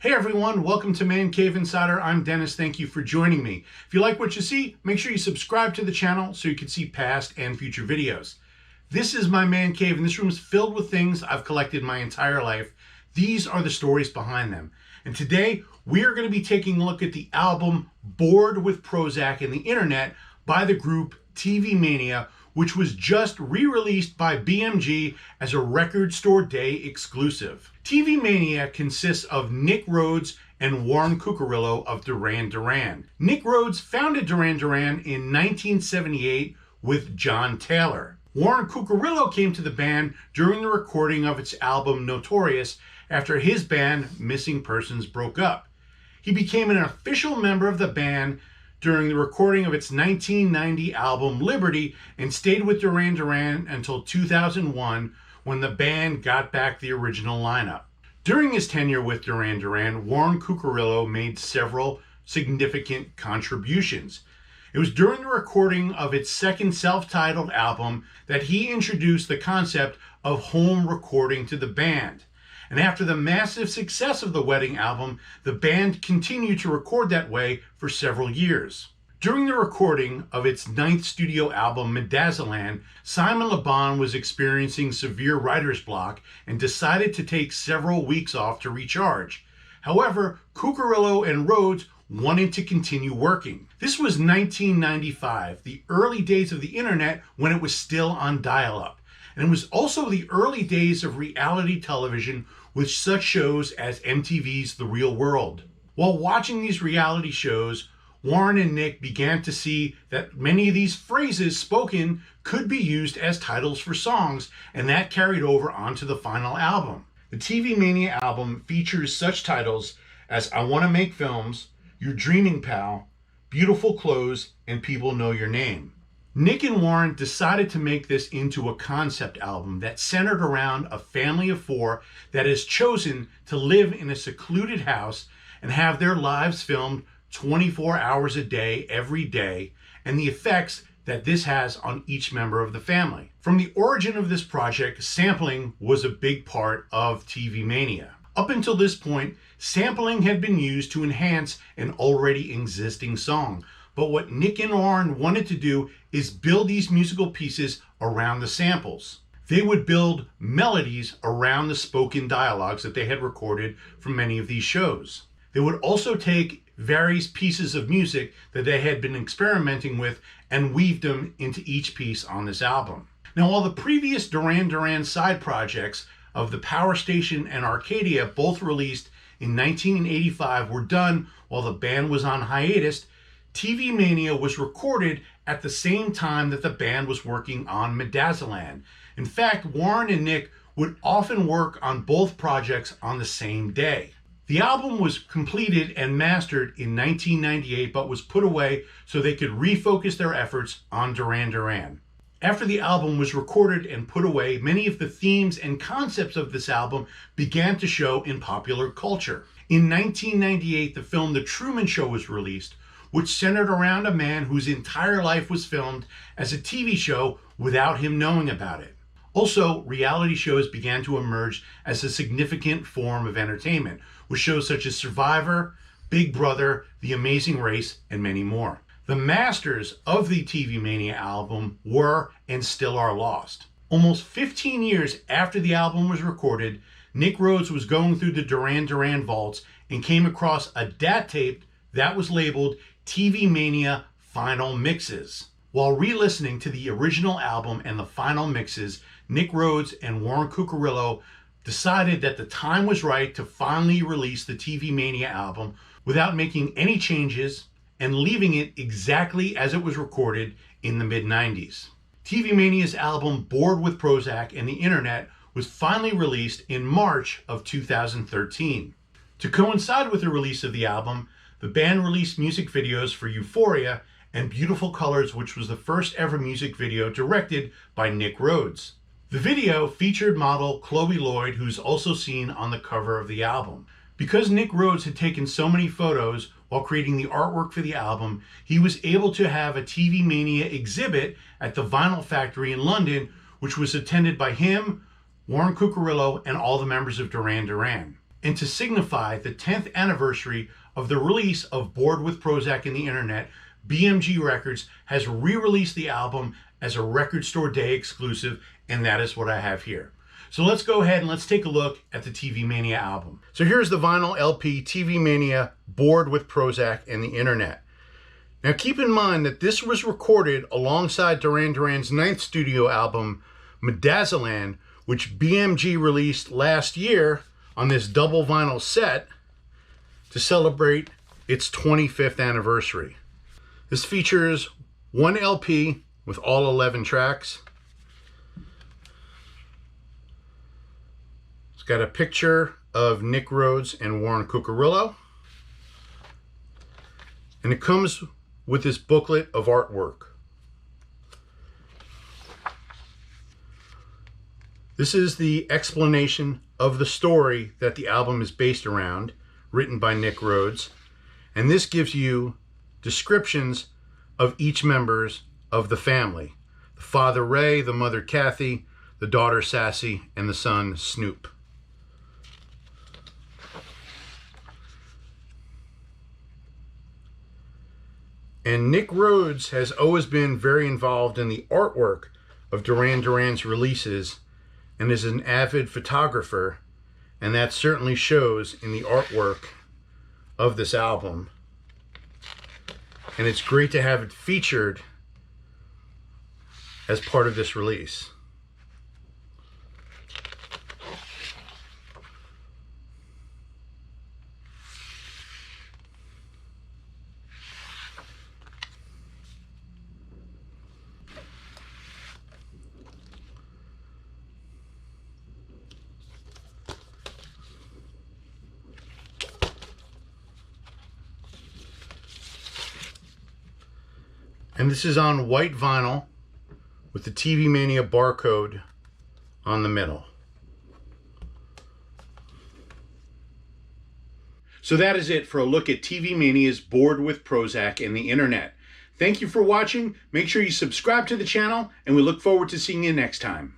Hey everyone, welcome to Man Cave Insider. I'm Dennis. Thank you for joining me. If you like what you see, make sure you subscribe to the channel so you can see past and future videos. This is my man cave, and this room is filled with things I've collected my entire life. These are the stories behind them. And today, we are going to be taking a look at the album Bored with Prozac and the Internet by the group TV Mania, which was just re-released by BMG as a Record Store Day exclusive. TV Mania consists of Nick Rhodes and Warren Cuccurullo of Duran Duran. Nick Rhodes founded Duran Duran in 1978 with John Taylor. Warren Cuccurullo came to the band during the recording of its album Notorious after his band Missing Persons broke up. He became an official member of the band during the recording of its 1990 album Liberty and stayed with Duran Duran until 2001 when the band got back the original lineup. During his tenure with Duran Duran, Warren Cuccurullo made several significant contributions. It was during the recording of its second self-titled album that he introduced the concept of home recording to the band. And after the massive success of the Wedding album, the band continued to record that way for several years. During the recording of its ninth studio album, Midazoland, Simon Le Bon was experiencing severe writer's block and decided to take several weeks off to recharge. However, Cuccurullo and Rhodes wanted to continue working. This was 1995, the early days of the internet when it was still on dial-up. And it was also the early days of reality television with such shows as MTV's The Real World. While watching these reality shows, Warren and Nick began to see that many of these phrases spoken could be used as titles for songs, and that carried over onto the final album. The TV Mania album features such titles as I Want to Make Films, Your Dreaming Pal, Beautiful Clothes, and People Know Your Name. Nick and Warren decided to make this into a concept album that centered around a family of four that is chosen to live in a secluded house and have their lives filmed 24 hours a day, every day, and the effects that this has on each member of the family. From the origin of this project, sampling was a big part of TV Mania. Up until this point, sampling had been used to enhance an already existing song. But what Nick and Warren wanted to do is build these musical pieces around the samples. They would build melodies around the spoken dialogues that they had recorded from many of these shows. They would also take various pieces of music that they had been experimenting with and weave them into each piece on this album. Now, while the previous Duran Duran side projects of the Power Station and Arcadia, both released in 1985, were done while the band was on hiatus, TV Mania was recorded at the same time that the band was working on Midazoland. In fact, Warren and Nick would often work on both projects on the same day. The album was completed and mastered in 1998, but was put away so they could refocus their efforts on Duran Duran. After the album was recorded and put away, many of the themes and concepts of this album began to show in popular culture. In 1998, the film The Truman Show was released, which centered around a man whose entire life was filmed as a TV show without him knowing about it. Also, reality shows began to emerge as a significant form of entertainment, with shows such as Survivor, Big Brother, The Amazing Race, and many more. The masters of the TV Mania album were and still are lost. Almost 15 years after the album was recorded, Nick Rhodes was going through the Duran Duran vaults and came across a DAT tape that was labeled TV Mania Final Mixes. While re-listening to the original album and the final mixes, Nick Rhodes and Warren Cuccurullo decided that the time was right to finally release the TV Mania album without making any changes and leaving it exactly as it was recorded in the mid-90s. TV Mania's album Bored with Prozac and the Internet was finally released in March of 2013. To coincide with the release of the album, the band released music videos for Euphoria and Beautiful Colors, which was the first ever music video directed by Nick Rhodes. The video featured model Chloe Lloyd, who's also seen on the cover of the album. Because Nick Rhodes had taken so many photos while creating the artwork for the album, he was able to have a TV Mania exhibit at the Vinyl Factory in London, which was attended by him, Warren Cuccurullo, and all the members of Duran Duran. And to signify the 10th anniversary of the release of Bored with Prozac and the Internet, BMG Records has re-released the album as a Record Store Day exclusive, and that is what I have here. So let's go ahead and let's take a look at the TV Mania album. So here's the vinyl LP, TV Mania, Bored with Prozac and the Internet. Now keep in mind that this was recorded alongside Duran Duran's 9th studio album, Medazzaland, which BMG released last year on this double vinyl set to celebrate its 25th anniversary. This features one LP with all 11 tracks. It's got a picture of Nick Rhodes and Warren Cuccurullo. And it comes with this booklet of artwork. This is the explanation of the story that the album is based around, written by Nick Rhodes. And this gives you descriptions of each members of the family. The father Ray, the mother Kathy, the daughter Sassy, and the son Snoop. And Nick Rhodes has always been very involved in the artwork of Duran Duran's releases and is an avid photographer, and that certainly shows in the artwork of this album. And it's great to have it featured as part of this release. And this is on white vinyl with the TV Mania barcode on the middle. So that is it for a look at TV Mania's Bored with Prozac and the Internet. Thank you for watching. Make sure you subscribe to the channel, and we look forward to seeing you next time.